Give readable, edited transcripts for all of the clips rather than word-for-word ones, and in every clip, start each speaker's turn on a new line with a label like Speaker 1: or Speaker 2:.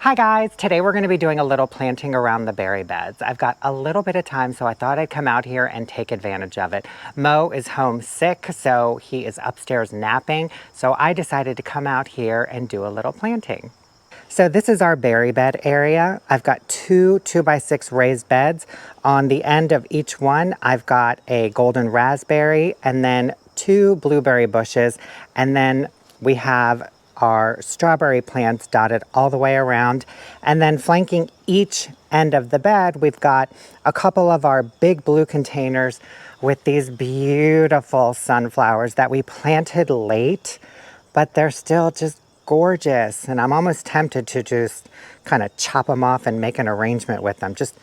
Speaker 1: Hi guys, today we're going to be doing a little planting around the berry beds. I've got a little bit of time, so I thought I'd come out here and take advantage of it. Mo is home sick, so he is upstairs napping, so I decided to come out here and do a little planting. So this is our berry bed area. I've got two 2x6 raised beds. On the end of each one, I've got a golden raspberry and then two blueberry bushes, and then we have our strawberry plants dotted all the way around. And then flanking each end of the bed, we've got a couple of our big blue containers with these beautiful sunflowers that we planted late, but they're still just gorgeous. And I'm almost tempted to just kind of chop them off and make an arrangement with them. Just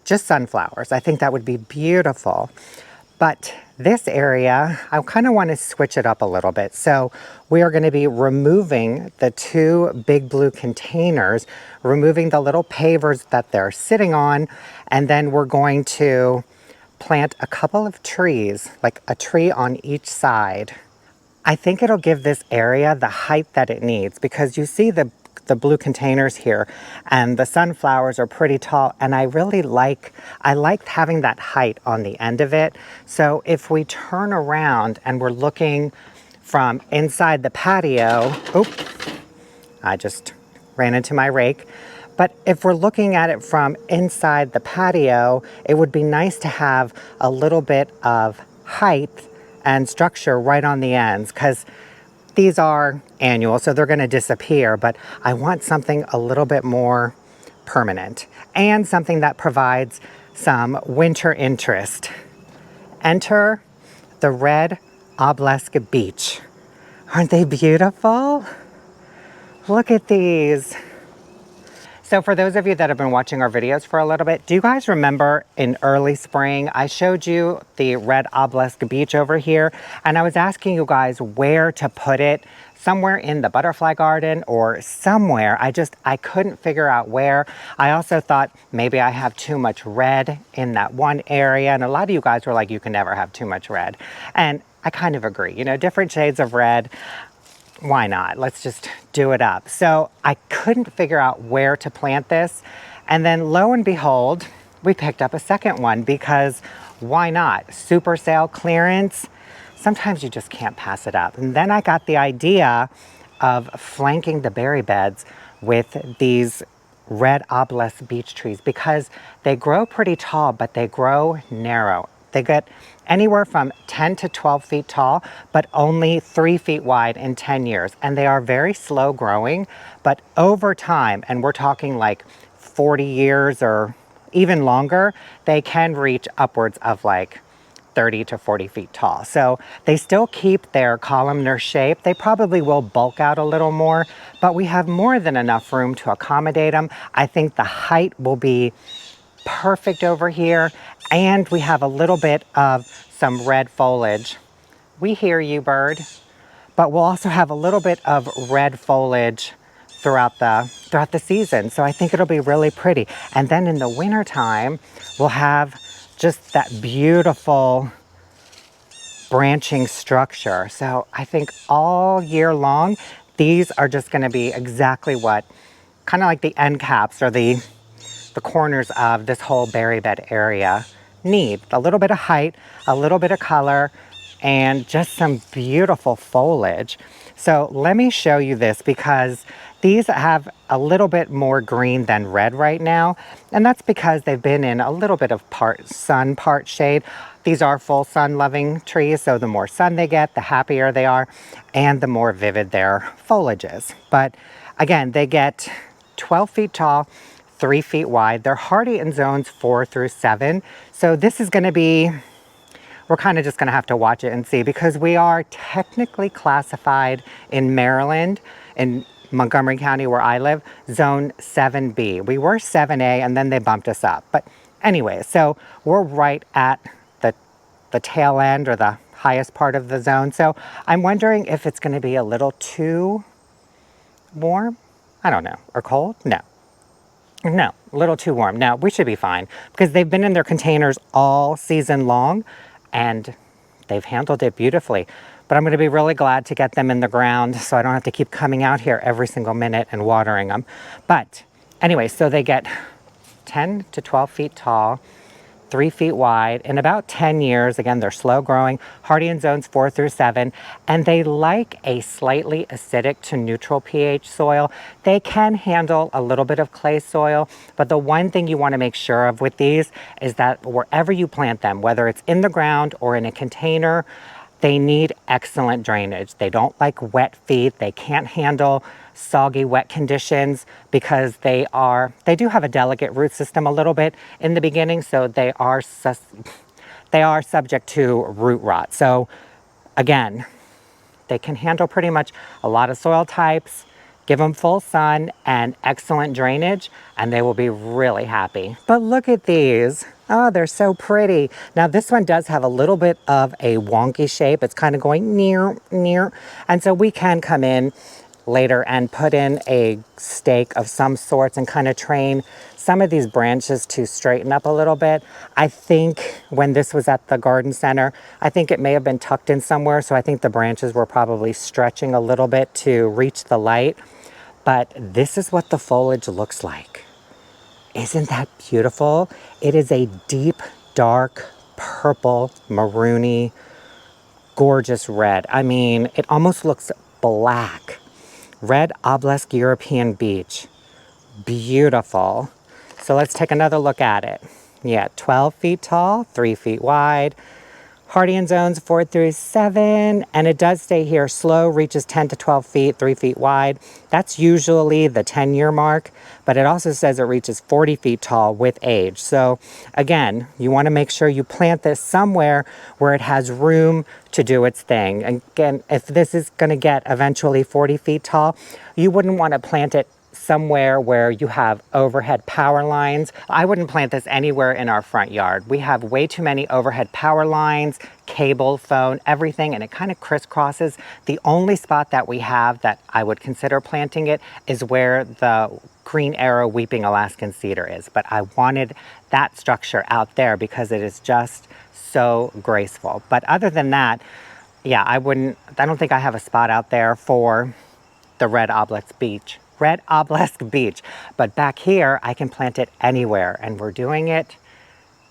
Speaker 1: sunflowers. I think that would be beautiful. But this area, I kind of want to switch it up a little bit. So we are going to be removing the two big blue containers, removing the little pavers that they're sitting on, and then we're going to plant a couple of trees, like a tree on each side. I think it'll give this area the height that it needs, because you see the blue containers here and the sunflowers are pretty tall, and I liked having that height on the end of it. So if we turn around and we're looking from inside the patio, I just ran into my rake. But if we're looking at it from inside the patio, it would be nice to have a little bit of height and structure right on the ends, because these are annual, so they're going to disappear, but I want something a little bit more permanent and something that provides some winter interest. Enter the red Obelisk Beech. Aren't they beautiful? Look at these. So for those of you that have been watching our videos for a little bit, do you guys remember in early spring, I showed you the red Obelisk Beech over here, and I was asking you guys where to put it, somewhere in the butterfly garden or somewhere. I couldn't figure out where. I also thought maybe I have too much red in that one area, and a lot of you guys were like, you can never have too much red. And I kind of agree, you know, different shades of red. Why not? Let's just do it up. So I couldn't figure out where to plant this. And then lo and behold, we picked up a second one, because why not? Super sale clearance. Sometimes you just can't pass it up. And then I got the idea of flanking the berry beds with these red Obelisk beech trees, because they grow pretty tall, but they grow narrow. They get anywhere from 10 to 12 feet tall, but only 3 feet wide in 10 years. And they are very slow growing, but over time, and we're talking like 40 years or even longer, they can reach upwards of like 30 to 40 feet tall. So they still keep their columnar shape. They probably will bulk out a little more, but we have more than enough room to accommodate them. I think the height will be perfect over here, and we have a little bit of some red foliage. We hear you, bird. But we'll also have a little bit of red foliage throughout the season. So I think it'll be really pretty. And then in the wintertime, we'll have just that beautiful branching structure. So I think all year long, these are just going to be exactly what, kind of like the end caps or the corners of this whole berry bed area need. A little bit of height, a little bit of color, and just some beautiful foliage. So let me show you this, because these have a little bit more green than red right now, and that's because they've been in a little bit of part sun, part shade. These are full sun loving trees, so the more sun they get, the happier they are, and the more vivid their foliage is. But again, they get 12 feet tall, 3 feet wide. They're hardy in zones 4 through 7. So this is going to be, we're kind of just going to have to watch it and see, because we are technically classified in Maryland, in Montgomery County where I live, zone 7B. We were 7A and then they bumped us up. But anyway, so we're right at the tail end or the highest part of the zone. So I'm wondering if it's going to be a little too warm. I don't know. Or cold? No, a little too warm. No, we should be fine, because they've been in their containers all season long and they've handled it beautifully. But I'm going to be really glad to get them in the ground so I don't have to keep coming out here every single minute and watering them. But anyway, so they get 10 to 12 feet tall, 3 feet wide. In about 10 years, again, they're slow growing, hardy in zones 4 through 7, and they like a slightly acidic to neutral pH soil. They can handle a little bit of clay soil, but the one thing you want to make sure of with these is that wherever you plant them, whether it's in the ground or in a container, they need excellent drainage. They don't like wet feet. They can't handle soggy, wet conditions because they do have a delicate root system a little bit in the beginning, so they are subject to root rot. So again, they can handle pretty much a lot of soil types. Give them full sun and excellent drainage, and they will be really happy. But look at these. Oh, they're so pretty. Now this one does have a little bit of a wonky shape. It's kind of going near. And so we can come in later and put in a stake of some sorts and kind of train some of these branches to straighten up a little bit. I think when this was at the garden center, I think it may have been tucked in somewhere. So I think the branches were probably stretching a little bit to reach the light. But this is what the foliage looks like. Isn't that beautiful? It is a deep, dark, purple, maroony, gorgeous red. I mean, it almost looks black. Red Obelisk European Beech. Beautiful. So let's take another look at it. Yeah, 12 feet tall, 3 feet wide. Hardy in zones 4 through 7, and it does stay here. Slow reaches 10 to 12 feet, 3 feet wide. That's usually the 10-year mark, but it also says it reaches 40 feet tall with age. So again, you want to make sure you plant this somewhere where it has room to do its thing. Again, if this is going to get eventually 40 feet tall, you wouldn't want to plant it somewhere where you have overhead power lines. I wouldn't plant this anywhere in our front yard. We have way too many overhead power lines, cable, phone, everything, and it kind of crisscrosses. The only spot that we have that I would consider planting it is where the Green Arrow Weeping Alaskan Cedar is. But I wanted that structure out there because it is just so graceful. But other than that, yeah, I don't think I have a spot out there for the Red Obelisk Beech. Red Obelisk Beech. But back here, I can plant it anywhere, and we're doing it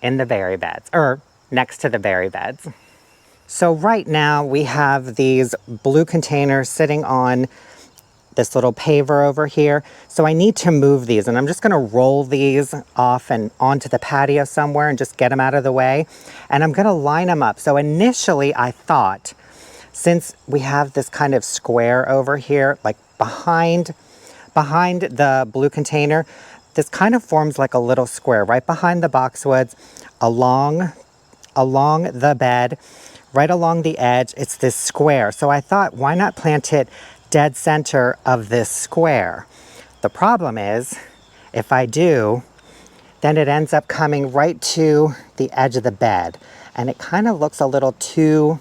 Speaker 1: in the berry beds, or next to the berry beds. So right now, we have these blue containers sitting on this little paver over here. So I need to move these, and I'm just gonna roll these off and onto the patio somewhere and just get them out of the way. And I'm gonna line them up. So initially, I thought, since we have this kind of square over here, like behind the blue container, this kind of forms like a little square right behind the boxwoods, along the bed, right along the edge. It's this square. So I thought, why not plant it dead center of this square? The problem is, if I do, then it ends up coming right to the edge of the bed, and it kind of looks a little too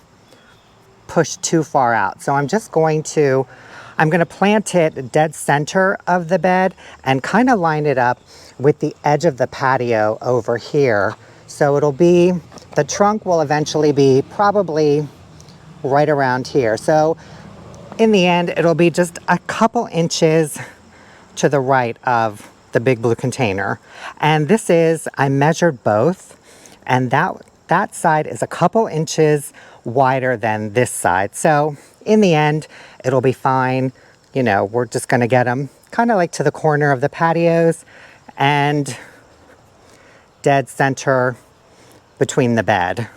Speaker 1: pushed too far out. So I'm going to plant it dead center of the bed and kind of line it up with the edge of the patio over here. So the trunk will eventually be probably right around here. So in the end, it'll be just a couple inches to the right of the big blue container. And I measured both, and that side is a couple inches wider than this side. So in the end, it'll be fine. You know, we're just gonna get them kind of like to the corner of the patios and dead center between the bed.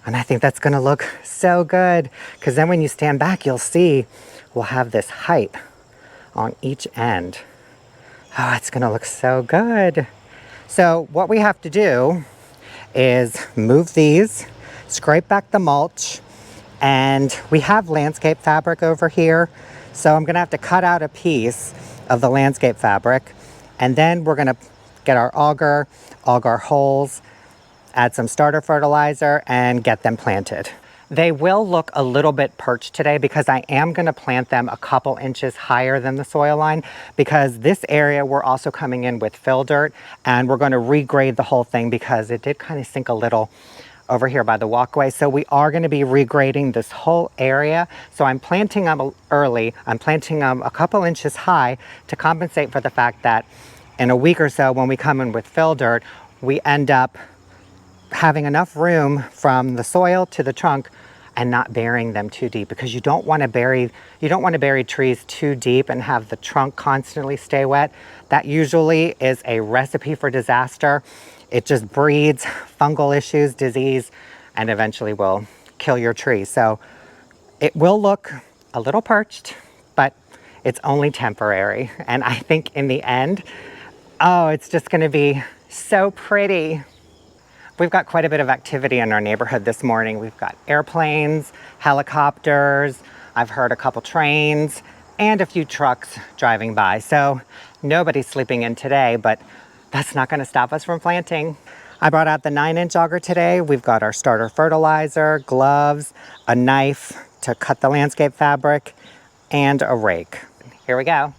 Speaker 1: And I think that's gonna look so good, because then when you stand back, you'll see we'll have this height on each end. Oh, it's gonna look so good. So what we have to do is move these, scrape back the mulch, and we have landscape fabric over here. So I'm gonna have to cut out a piece of the landscape fabric, and then we're gonna get our auger holes, add some starter fertilizer, and get them planted. They will look a little bit perched today because I am gonna plant them a couple inches higher than the soil line, because this area we're also coming in with fill dirt, and we're gonna regrade the whole thing because it did kind of sink a little over here by the walkway. So we are going to be regrading this whole area. So I'm planting them early. I'm planting them a couple inches high to compensate for the fact that in a week or so when we come in with fill dirt, we end up having enough room from the soil to the trunk and not burying them too deep, because you don't want to bury trees too deep and have the trunk constantly stay wet. That usually is a recipe for disaster. It just breeds fungal issues, disease, and eventually will kill your tree. So it will look a little perched, but it's only temporary. And I think in the end, oh, it's just going to be so pretty. We've got quite a bit of activity in our neighborhood this morning. We've got airplanes, helicopters, I've heard a couple trains, and a few trucks driving by. So nobody's sleeping in today, but that's not gonna stop us from planting. I brought out the 9-inch auger today. We've got our starter fertilizer, gloves, a knife to cut the landscape fabric, and a rake. Here we go.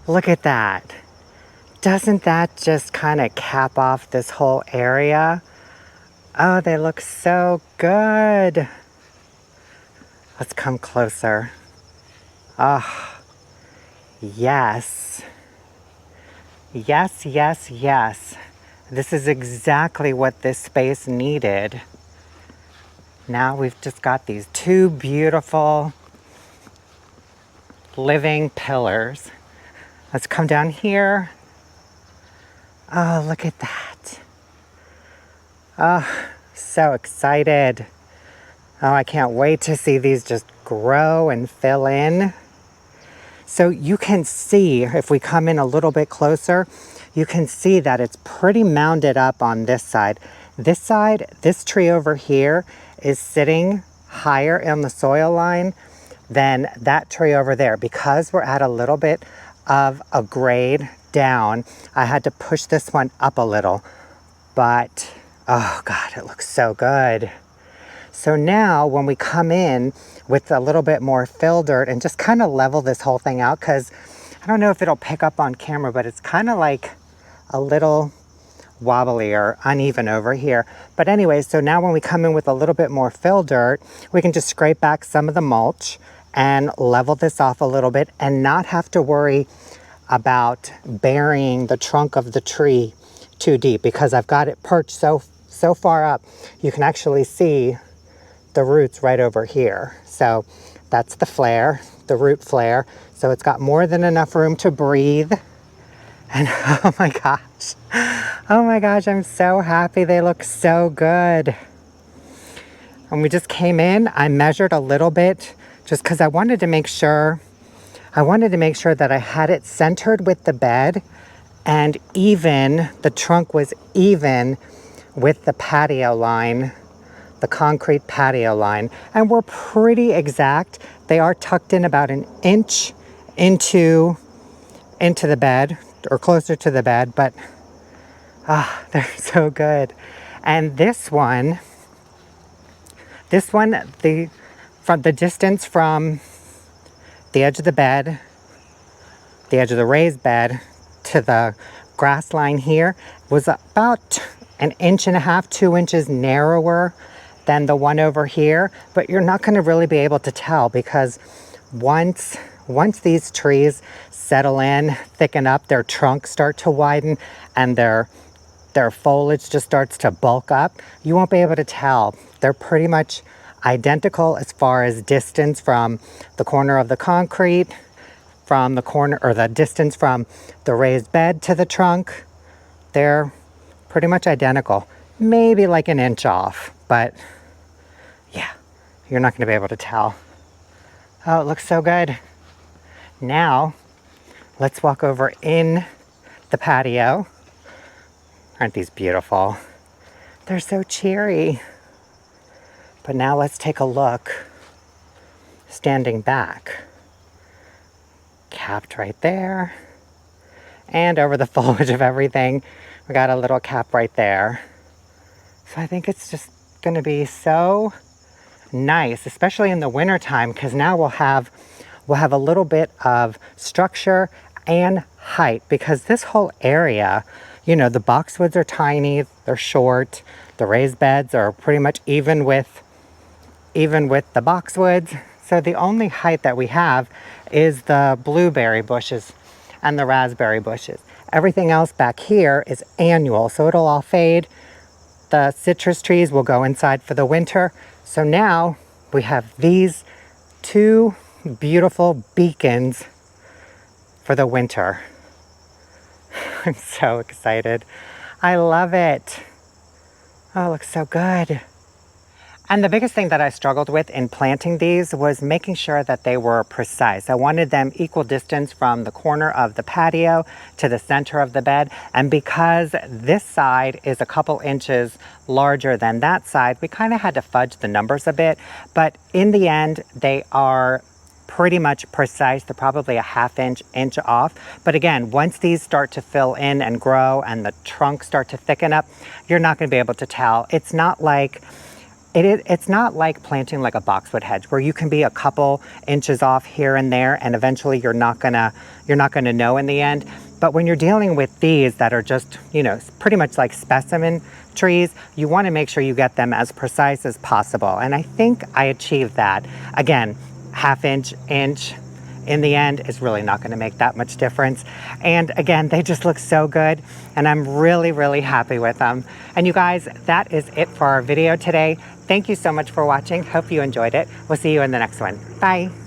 Speaker 1: Look at that. Doesn't that just kind of cap off this whole area? Oh, they look so good. Let's come closer. Oh, yes. Yes, yes, yes. This is exactly what this space needed. Now we've just got these two beautiful living pillars. Let's come down here. Oh, look at that. Oh, so excited. Oh, I can't wait to see these just grow and fill in. So you can see, if we come in a little bit closer, you can see that it's pretty mounded up on this side. This side, this tree over here is sitting higher in the soil line than that tree over there. Because we're at a little bit of a grade down, I had to push this one up a little. But, oh God, it looks so good. So now when we come in with a little bit more fill dirt and just kind of level this whole thing out, because I don't know if it'll pick up on camera, but it's kind of like a little wobbly or uneven over here. But anyway, so now when we come in with a little bit more fill dirt, we can just scrape back some of the mulch and level this off a little bit and not have to worry about burying the trunk of the tree too deep, because I've got it perched so far up, you can actually see the roots right over here. So that's the flare, the root flare. So it's got more than enough room to breathe. And oh my gosh, I'm so happy. They look so good. When we just came in, I measured a little bit just because I wanted to make sure that I had it centered with the bed and even, the trunk was even with the patio line, the concrete patio line. And we're pretty exact. They are tucked in about an inch into the bed, or closer to the bed, but they're so good. And this one, from the distance from the edge of the bed, the edge of the raised bed to the grass line here was about an inch and a half, 2 inches narrower than the one over here. But you're not going to really be able to tell, because once these trees settle in, thicken up, their trunks start to widen and their foliage just starts to bulk up, you won't be able to tell. They're pretty much identical as far as distance from the corner of the concrete, from the corner, or the distance from the raised bed to the trunk. They're pretty much identical. Maybe like an inch off, but yeah, you're not going to be able to tell. Oh, it looks so good. Now, let's walk over in the patio. Aren't these beautiful? They're so cheery. But now let's take a look, standing back. Capped right there. And over the foliage of everything, we got a little cap right there. So I think it's just gonna be so nice, especially in the wintertime, because now we'll have a little bit of structure and height, because this whole area, you know, the boxwoods are tiny, they're short, the raised beds are pretty much even with the boxwoods. So the only height that we have is the blueberry bushes and the raspberry bushes. Everything else back here is annual, so it'll all fade. The citrus trees will go inside for the winter. So now we have these two beautiful beacons for the winter. I'm so excited. I love it. Oh, it looks so good. And the biggest thing that I struggled with in planting these was making sure that they were precise. I wanted them equal distance from the corner of the patio to the center of the bed. And because this side is a couple inches larger than that side, we kind of had to fudge the numbers a bit. But in the end, they are pretty much precise. They're probably a half inch off. But again, once these start to fill in and grow and the trunks start to thicken up, you're not going to be able to tell. It's not like It's not like planting like a boxwood hedge where you can be a couple inches off here and there, and eventually you're not gonna know in the end. But when you're dealing with these that are just, you know, pretty much like specimen trees, you want to make sure you get them as precise as possible. And I think I achieved that. Again, half inch, inch, in the end is really not going to make that much difference. And again, they just look so good, and I'm really, really happy with them. And you guys, that is it for our video today. Thank you so much for watching. Hope you enjoyed it. We'll see you in the next one. Bye.